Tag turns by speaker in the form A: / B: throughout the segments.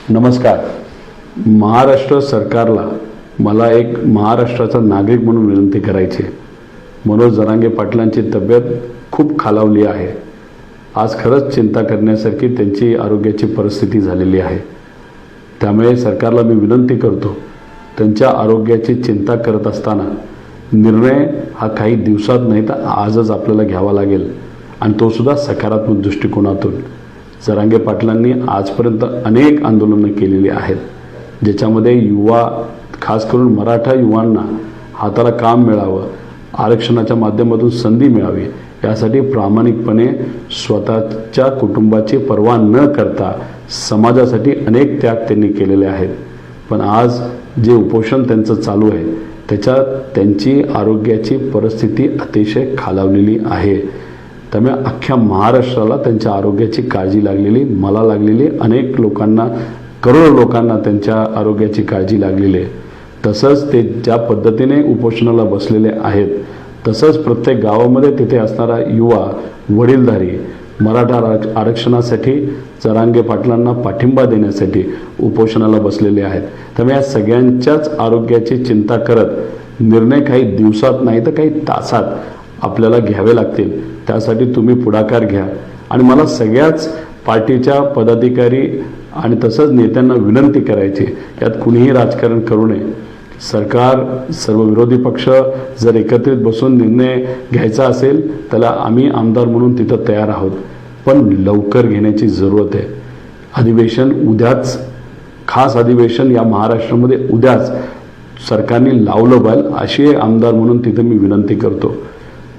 A: नमस्कार. महाराष्ट्र सरकारला मला एक महाराष्ट्राचा नागरिक म्हणून विनंती करायची आहे. मनोज जरांगे पाटलांची तब्येत खूप खालावली आहे. आज खरंच चिंता करण्यासारखी त्यांची आरोग्याची परिस्थिती झालेली आहे. त्यामुळे सरकारला मी विनंती करतो, त्यांच्या आरोग्याची चिंता करत असताना निर्णय हा काही दिवसात नाही तर आजच आपल्याला घ्यावा लागेल, आणि तो सुद्धा सकारात्मक दृष्टिकोनातून. जरांगे पाटलांनी आजपर्यंत अनेक आंदोलनं केलेली आहेत, ज्याच्यामध्ये युवा, खास करून मराठा युवांना हाताला काम मिळावं, आरक्षणाच्या माध्यमातून संधी मिळावी, यासाठी प्रामाणिकपणे स्वतःच्या कुटुंबाची पर्वा न करता समाजासाठी अनेक त्याग त्यांनी केलेले आहेत. पण आज जे उपोषण त्यांचं चालू आहे त्याच्यात त्यांची आरोग्याची परिस्थिती अतिशय खालावलेली आहे. त्यामुळे अख्ख्या महाराष्ट्राला त्यांच्या आरोग्याची काळजी लागलेली, मला लागलेली, अनेक लोकांना, करोडो लोकांना त्यांच्या आरोग्याची काळजी लागलेली आहे. तसंच ते ज्या पद्धतीने उपोषणाला बसलेले आहेत, तसंच प्रत्येक गावामध्ये तिथे असणारा युवा, वडीलधारी मराठा आरक्षणासाठी जरांगे पाटलांना पाठिंबा देण्यासाठी उपोषणाला बसलेले आहेत. त्यामुळे या सगळ्यांच्याच आरोग्याची चिंता करत निर्णय काही दिवसात नाही तर काही तासात आपल्याला घ्यावे लागतील. त्यासाठी तुम्ही पुढाकार घ्या. आणि मला सगळ्याच पार्टीच्या पदाधिकारी आणि तसंच नेत्यांना विनंती करायची, यात कुणीही राजकारण करू नये. सरकार, सर्व विरोधी पक्ष जर एकत्रित बसून निर्णय घ्यायचा असेल त्याला आम्ही आमदार म्हणून तिथं तयार आहोत, पण लवकर घेण्याची जरूरत आहे. अधिवेशन उद्याच, खास अधिवेशन या महाराष्ट्रामध्ये उद्याच सरकारने लावलं पाहिजे, अशी आमदार म्हणून तिथं मी विनंती करतो.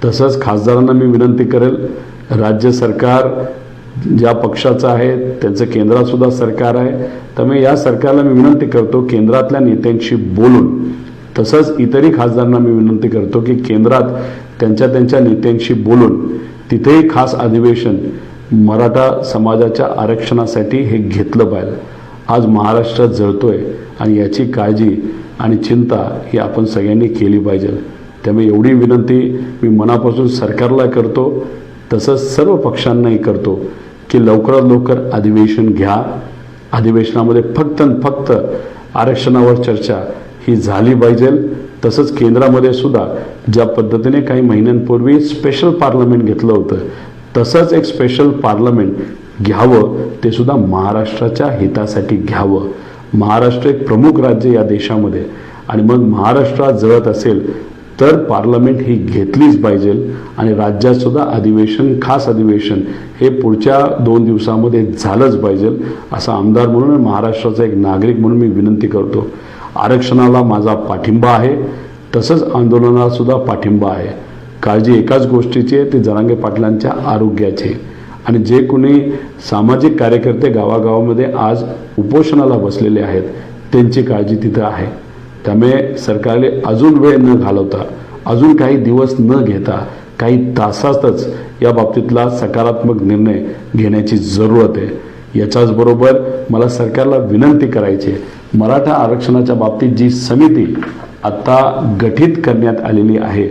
A: तसंच खासदारांना मी विनंती करेल, राज्य सरकार ज्या पक्षाचं आहे त्यांचं केंद्रातसुद्धा सरकार आहे, त्यामुळे या सरकारला मी विनंती करतो केंद्रातल्या नेत्यांशी बोलून, तसंच इतरही खासदारांना मी विनंती करतो की केंद्रात त्यांच्या नेत्यांशी बोलून तिथेही खास अधिवेशन मराठा समाजाच्या आरक्षणासाठी हे घेतलं पाहिजे. आज महाराष्ट्र जळतोय आणि याची काळजी आणि चिंता ही आपण सगळ्यांनी केली पाहिजे. त्यामुळे एवढी विनंती मी मनापासून सरकारला करतो, तसंच सर्व पक्षांनाही करतो की लवकरात लवकर अधिवेशन घ्या. अधिवेशनामध्ये फक्त आरक्षणावर चर्चा ही झाली पाहिजे. तसंच केंद्रामध्ये सुद्धा ज्या पद्धतीने काही महिन्यांपूर्वी स्पेशल पार्लमेंट घेतलं होतं, तसंच एक स्पेशल पार्लमेंट घ्यावं, ते सुद्धा महाराष्ट्राच्या हितासाठी घ्यावं. महाराष्ट्र एक प्रमुख राज्य या देशामध्ये, आणि मग महाराष्ट्रात जळत असेल तर पार्लमेंट ही घेतलीच पाहिजे. आणि राज्यात सुद्धा अधिवेशन, खास अधिवेशन हे पुढच्या 2 दिवसामध्ये झालंच पाहिजे, असा आमदार म्हणून, महाराष्ट्राचा एक नागरिक म्हणून मी विनंती करतो. आरक्षणाला माझा पाठिंबा आहे, तसंच आंदोलनाला सुद्धा पाठिंबा आहे. काळजी एकाच गोष्टीची आहे, ती जरांगे पाटलांच्या आरोग्याची. आणि जे कोणी सामाजिक कार्यकर्ते गावागावामध्ये आज उपोषणाला बसलेले आहेत त्यांची काळजी तिथं आहे. त्यामुळे सरकारने अजून वेळ न घालवता, अजून काही दिवस न घेता, काही तासातच या बाबतीतला सकारात्मक निर्णय घेण्याची जरूरत आहे. याच्याचबरोबर मला सरकारला विनंती करायची आहे, मराठा आरक्षणाच्या बाबतीत जी समिती आता गठीत करण्यात आलेली आहे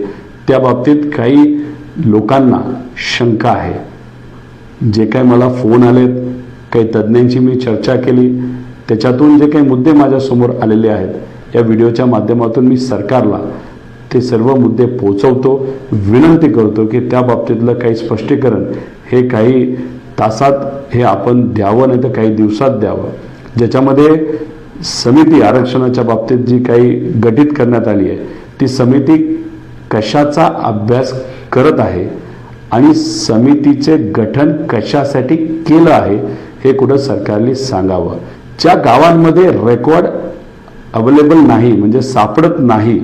A: त्या बाबतीत काही लोकांना शंका आहे. जे काही मला फोन आलेत, काही तज्ज्ञांशी मी चर्चा केली, त्याच्यातून जे काही मुद्दे माझ्यासमोर आलेले आहेत, या व्हिडिओच्या माध्यमातून मी सरकारला ते सर्व मुद्दे पोहोचवतो. विनंती करतो की त्या बाबतीतलं काही स्पष्टीकरण हे काही तासात हे आपण द्यावं, नाही तर काही दिवसात द्यावं, ज्याच्यामध्ये समिती आरक्षणाच्या बाबतीत जी काही गठीत करण्यात आली आहे ती समिती कशाचा अभ्यास करत आहे आणि समितीचे गठन कशासाठी केलं आहे हे कुठं सरकारने सांगावं. ज्या गावांमध्ये रेकॉर्ड अवेलेबल नाही, म्हणजे सापडत नाही,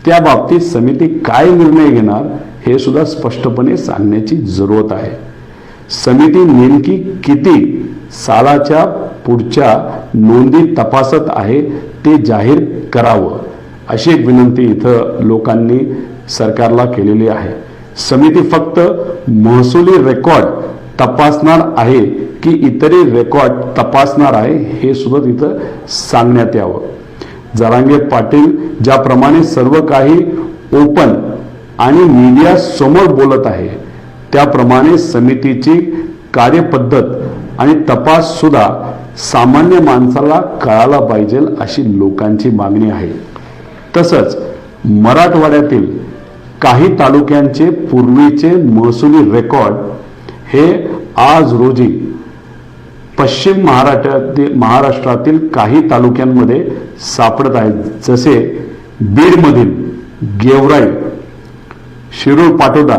A: त्या बाबतीत समिती काय निर्णय घेणार हे सुद्धा स्पष्टपणे सांगण्याची जरूरत आहे. समिती नेमकी किती सालाच्या पुढच्या नोंदी तपासत आहे ते जाहीर करावं, अशी एक विनंती इथं लोकांनी सरकारला केलेली आहे. समिती फक्त महसुली रेकॉर्ड तपासणार आहे की इतरही रेकॉर्ड तपासणार आहे हे सुद्धा तिथं सांगण्यात यावं. जरांगे पाटील ज्याप्रमाणे सर्व काही ओपन आणि मीडिया समोर बोलत आहे त्याप्रमाणे समितीची कार्यपद्धत आणि तपास सुद्धा सामान्य माणसाला कळायला पाहिजे अशी लोकांची मागणी आहे. तसंच मराठवाड्यातील काही तालुक्यांचे पूर्वीचे महसुली रेकॉर्ड हे आज रोजी पश्चिम महाराष्ट्रातील काही तालुक्यांमध्ये सापडत आहेत. जसे बीडमधील गेवराई, शिरूर पाटोदा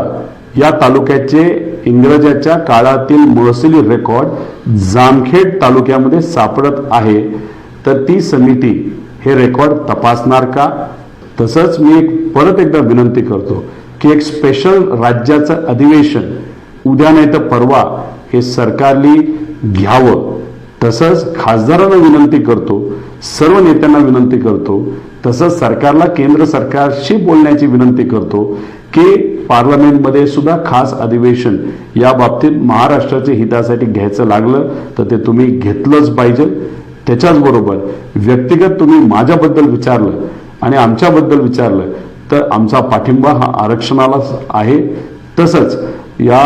A: या तालुक्याचे इंग्रजाच्या काळातील महसुली रेकॉर्ड जामखेड तालुक्यामध्ये सापडत आहे. तर ती समिती हे रेकॉर्ड तपासणार का? तसंच मी परत एकदा विनंती करतो की एक स्पेशल राज्याचं अधिवेशन उद्या नाही तर परवा हे सरकारने घ्यावं. तसंच खासदारांना विनंती करतो, सर्व नेत्यांना विनंती करतो, तसंच सरकारला केंद्र सरकारशी बोलण्याची विनंती करतो की पार्लमेंटमध्ये सुद्धा खास अधिवेशन या बाबतीत महाराष्ट्राच्या हितासाठी घ्यायचं लागलं तर ते तुम्ही घेतलंच पाहिजे. त्याच्याचबरोबर व्यक्तिगत तुम्ही माझ्याबद्दल विचारलं आणि आमच्याबद्दल विचारलं तर आमचा पाठिंबा हा आरक्षणाला आहे. तसंच या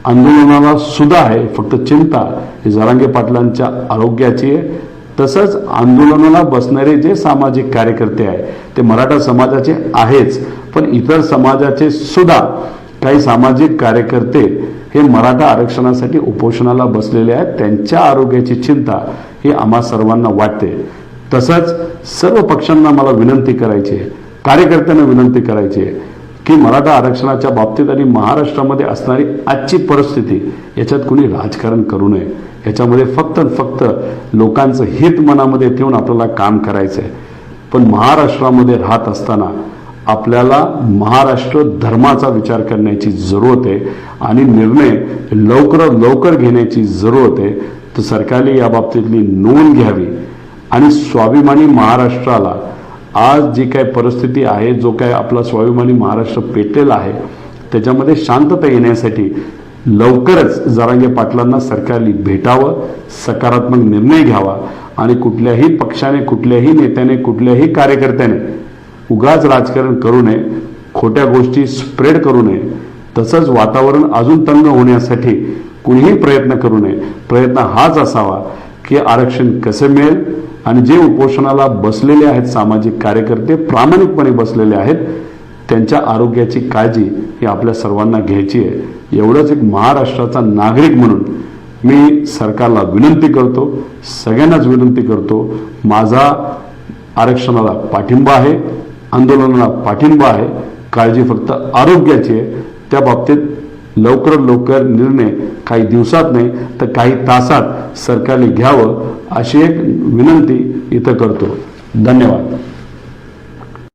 A: आंदोलनाला सुद्धा आहे. फक्त चिंता ही जरांगे पाटलांच्या आरोग्याची आहे. तसंच आंदोलनाला बसणारे जे सामाजिक कार्यकर्ते आहेत ते मराठा समाजाचे आहेच, पण इतर समाजाचे सुद्धा काही सामाजिक कार्यकर्ते हे मराठा आरक्षणासाठी उपोषणाला बसलेले आहेत. त्यांच्या आरोग्याची चिंता ही आम्हा सर्वांना वाटते. तसंच सर्व पक्षांना मला विनंती करायची आहे, कार्यकर्त्यांना विनंती करायची आहे की मराठा आरक्षणाच्या बाबतीत आणि महाराष्ट्रामध्ये असणारी आजची परिस्थिती याच्यात कुणी राजकारण करू नये. याच्यामध्ये फक्त लोकांचं हित मनामध्ये ठेवून आपल्याला काम करायचं आहे. पण महाराष्ट्रामध्ये राहत असताना आपल्याला महाराष्ट्र धर्माचा विचार करण्याची जरूरत आहे आणि निर्णय लवकर घेण्याची जरूरत आहे. तर सरकारने या बाबतीतली नोंद घ्यावी आणि स्वाभिमानी महाराष्ट्राला आज जी काय परिस्थिती आहे, जो काय आपला स्वाभिमानी महाराष्ट्र पेटलेला आहे, त्याच्यामध्ये शांतता येण्यासाठी लवकरच जरांगे पाटलांना सरकारने भेटावं, सकारात्मक निर्णय घ्यावा आणि कुठल्याही पक्षाने, कुठल्याही नेत्याने, कुठल्याही कार्यकर्त्याने उगाच राजकारण करू नये, खोट्या गोष्टी स्प्रेड करू नये. तसंच वातावरण अजून तंग होण्यासाठी कुणीही प्रयत्न करू नये. प्रयत्न हाच असावा की आरक्षण कसं मिळेल आणि जे उपोषणाला बसलेले आहेत सामाजिक कार्यकर्ते, प्रामाणिकपणे बसलेले आहेत, त्यांच्या आरोग्याची काळजी ही आपल्या सर्वांना घ्यायची आहे. एवढंच एक महाराष्ट्राचा नागरिक म्हणून मी सरकारला विनंती करतो, सगळ्यांनाच विनंती करतो. माझा आरक्षणाला पाठिंबा आहे, आंदोलनाला पाठिंबा आहे. काळजी फक्त आरोग्याची आहे. त्या बाबतीत लवकर निर्णय काही दिवसात नाही तर काही तासात सरकारने घ्यावं अशी एक विनंती इथं करतो. धन्यवाद.